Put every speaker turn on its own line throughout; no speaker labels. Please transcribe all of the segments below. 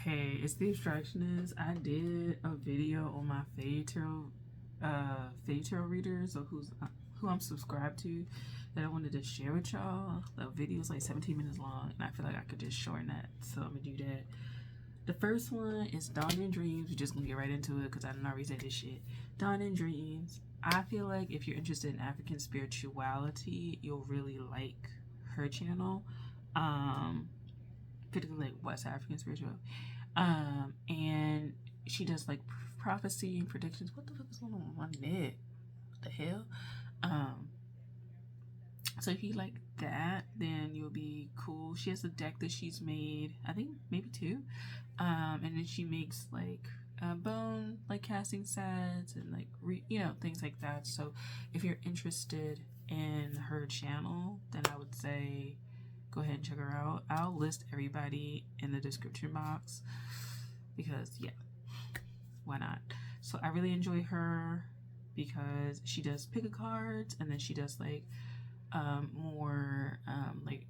Hey, it's the Abstractionist. I did a video on my Fav Tarot Readers, or who I'm subscribed to, that I wanted to share with y'all. The video is like 17 minutes long, and I feel like I could just shorten that, so I'm gonna do that. The first one is Dawn and Dreams. We're just gonna get right into it because I didn't already say this shit. Dawn and Dreams. I feel like if you're interested in African spirituality, you'll really like her channel. Particularly like West African spirituality. And she does like prophecy and predictions. What the fuck is going on with my neck? What the hell? So if you like that, then you'll be cool. She has a deck that she's made, I think maybe two. And then she makes like bone like casting sets and like things like that. So if you're interested in her channel, then I would say go ahead and check her out. I'll list everybody in the description box because yeah, why not? So I really enjoy her because she does pick a cards, and then she does like more like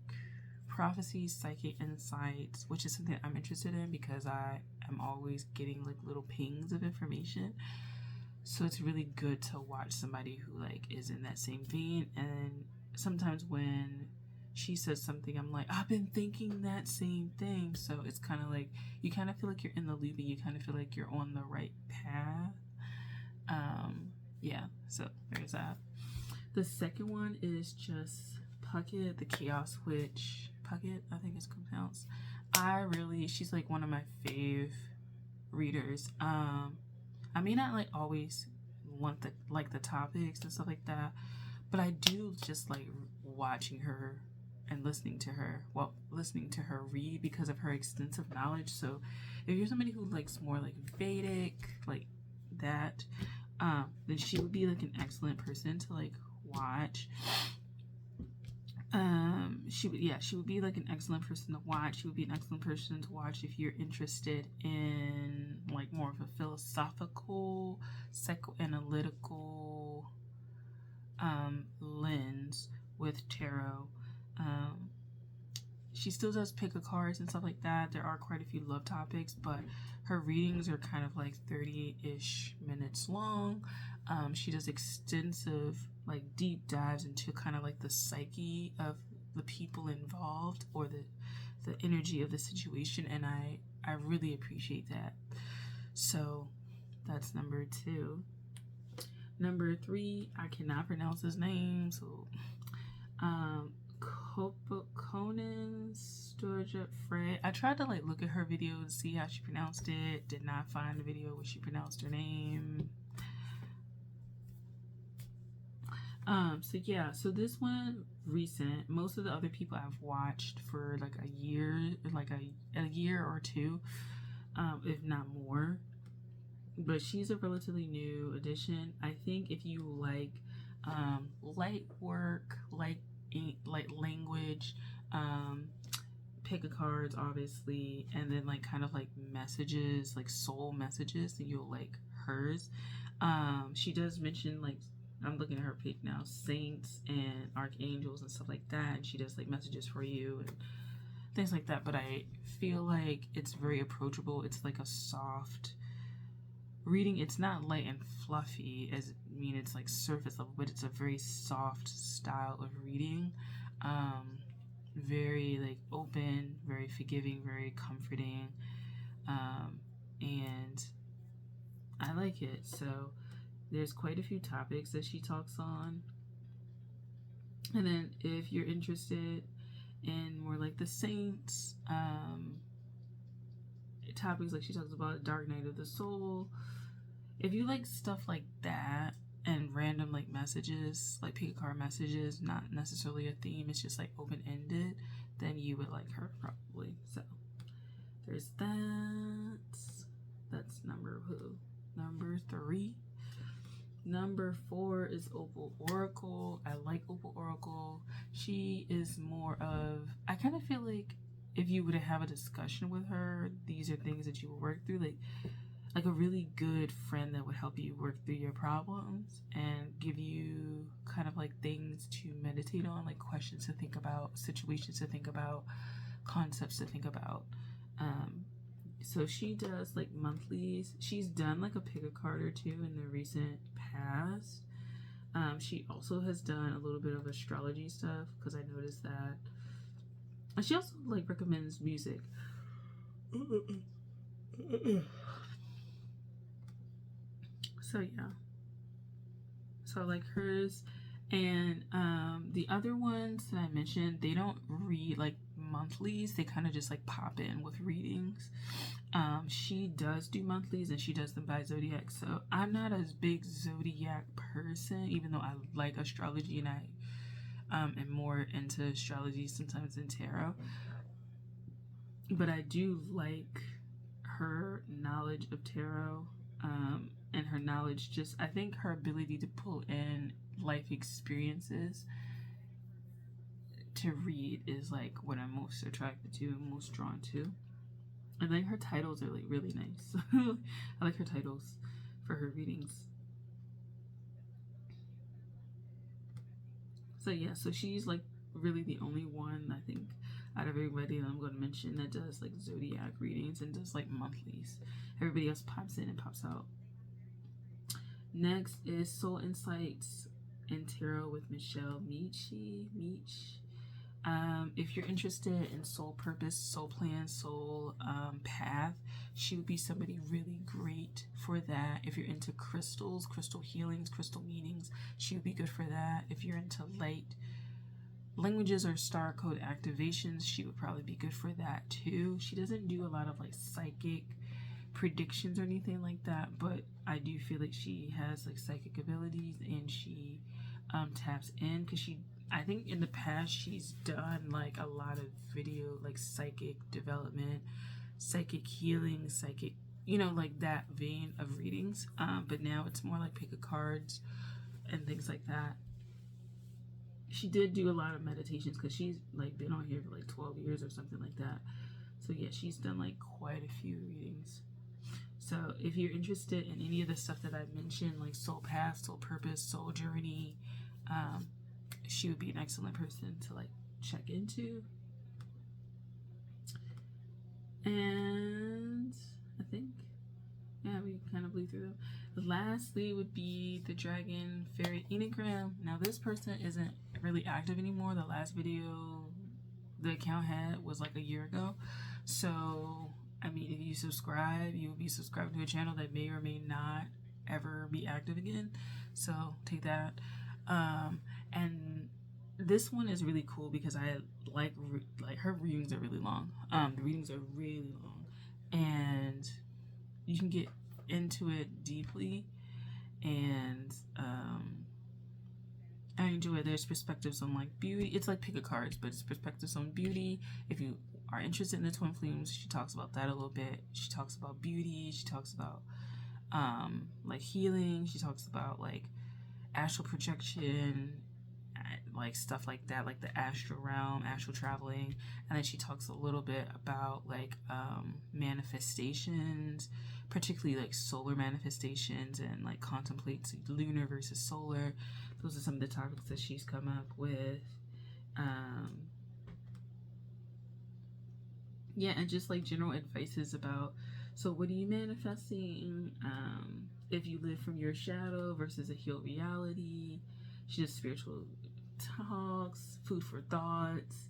prophecy, psychic insights, which is something I'm interested in because I am always getting like little pings of information. So it's really good to watch somebody who like is in that same vein. And sometimes when she says something, I'm like, I've been thinking that same thing. So it's kind of like, you kind of feel like you're in the loop and you kind of feel like you're on the right path. Yeah, so there's that. The second one is just Puckett, the Chaos Witch. Puckett, I think it's pronounced. She's like one of my fave readers. I may not like always want the topics and stuff like that, but I do just like watching her and listening to her read because of her extensive knowledge. So if you're somebody who likes more like Vedic, like that, then she would be like an excellent person to like watch. She would be like an excellent person to watch. She would be an excellent person to watch if you're interested in like more of a philosophical, psychoanalytical lens with tarot. She still does pick a cards and stuff like that. There are quite a few love topics, but her readings are kind of like 30-ish minutes long. She does extensive like deep dives into kind of like the psyche of the people involved, or the energy of the situation, and I really appreciate that. So that's number 2. Number 3, I cannot pronounce his name, so Kópakonan Stjørna Fræ. I tried to like look at her video and see how she pronounced it. Did not find a video where she pronounced her name. So this one recent. Most of the other people I've watched for like a year or two, if not more. But she's a relatively new addition. I think if you like light work, light language, pick a cards obviously, and then like kind of like messages, like soul messages, then you'll like hers. She does mention, like, I'm looking at her page now, saints and archangels and stuff like that, and she does like messages for you and things like that. But I feel like it's very approachable. It's like a soft reading. It's not light and fluffy, it's like surface level, but it's a very soft style of reading. Very like open, very forgiving, very comforting, and I like it. So there's quite a few topics that she talks on. And then if you're interested in more like the saints topics, like she talks about Dark Night of the Soul, if you like stuff like that and random like messages, like pick a card messages, not necessarily a theme, it's just like open-ended, then you would like her probably. So there's that. That's number 3. Number 4 is Opal Oracle. I like Opal Oracle. She is more of, I kind of feel like if you were to have a discussion with her, these are things that you will work through, like a really good friend that would help you work through your problems and give you kind of like things to meditate on, like questions to think about, situations to think about, concepts to think about. So she does like monthlies. She's done like a pick a card or two in the recent past. She also has done a little bit of astrology stuff because I noticed that. And she also like recommends music. So yeah. So I like hers. And the other ones that I mentioned, they don't read like monthlies. They kind of just like pop in with readings. She does do monthlies and she does them by zodiac. So I'm not a big zodiac person, even though I like astrology and I am more into astrology sometimes than tarot. But I do like her knowledge of tarot and her knowledge, just I think her ability to pull in life experiences to read is like what I'm most attracted to and most drawn to. And then her titles are like really nice. I like her titles for her readings. So yeah, so she's like really the only one I think out of everybody that I'm going to mention that does like zodiac readings and does like monthlies. Everybody else pops in and pops out. Next is Soul Insights and Tarot with Michele, Meiche. If you're interested in soul purpose, soul plan, soul path, she would be somebody really great for that. If you're into crystals, crystal healings, crystal meanings, she would be good for that. If you're into light languages or star code activations, she would probably be good for that too. She doesn't do a lot of like psychic predictions or anything like that, but I do feel like she has like psychic abilities and she taps in because I think in the past she's done like a lot of video like psychic development, psychic healing, psychic, you know, like that vein of readings, but now it's more like pick a cards and things like that. She did do a lot of meditations because she's like been on here for like 12 years or something like that. So yeah, she's done like quite a few readings. So if you're interested in any of the stuff that I mentioned, like soul path, soul purpose, soul journey, she would be an excellent person to like check into. And I think, yeah, we kind of blew through them. Lastly would be the Dragon Fairy Enneagram. Now this person isn't really active anymore. The last video the account had was like a year ago. So I mean, if you subscribe, you will be subscribed to a channel that may or may not ever be active again. So take that. And this one is really cool because I like her readings are really long. The readings are really long, and you can get into it deeply. And I enjoy it. There's perspectives on like beauty. It's like pick a cards, but it's perspectives on beauty. If you are interested in the twin flames, she talks about that a little bit. She talks about beauty. She talks about like healing. She talks about like astral projection, like stuff like that, like the astral realm, astral traveling. And then she talks a little bit about like manifestations, particularly like solar manifestations, and like contemplates lunar versus solar. Those are some of the topics that she's come up with. Yeah, and just like general advices about, so what are you manifesting? If you live from your shadow versus a healed reality. She does spiritual talks, food for thoughts,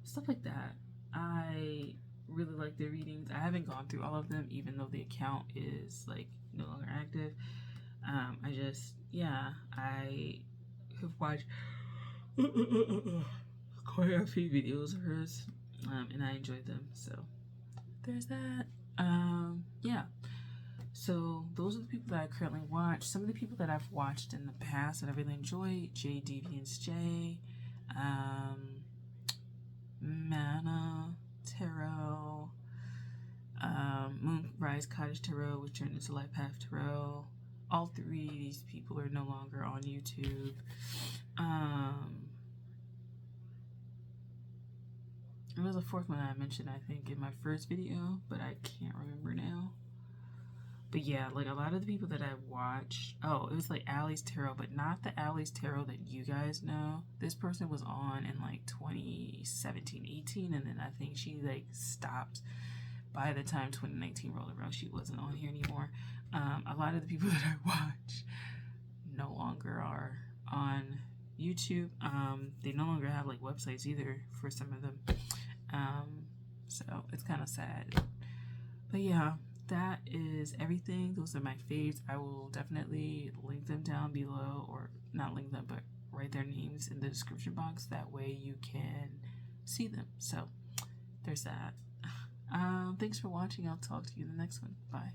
stuff like that. I really like the readings. I haven't gone through all of them, even though the account is like no longer active. I just, yeah, I have watched quite a few videos of hers, and I enjoyed them. So there's that. Yeah. So those are the people that I currently watch. Some of the people that I've watched in the past that I really enjoy: J Deviance J, Mana Tarot, Moonrise Cottage Tarot, which turned into Life Path Tarot. All three of these people are no longer on YouTube. There was a fourth one I mentioned, I think, in my first video, but I can't remember now. But yeah, like a lot of the people that I watched, it was like Allie's Tarot, but not the Allie's Tarot that you guys know. This person was on in like 2017, 18, and then I think she like stopped by the time 2019 rolled around, she wasn't on here anymore. A lot of the people that I watch no longer are on YouTube. They no longer have like websites either for some of them. So it's kind of sad. But yeah, that is everything. Those are my faves. I will definitely link them down below, or not link them, but write their names in the description box. That way you can see them. So there's that. Thanks for watching. I'll talk to you in the next one. Bye.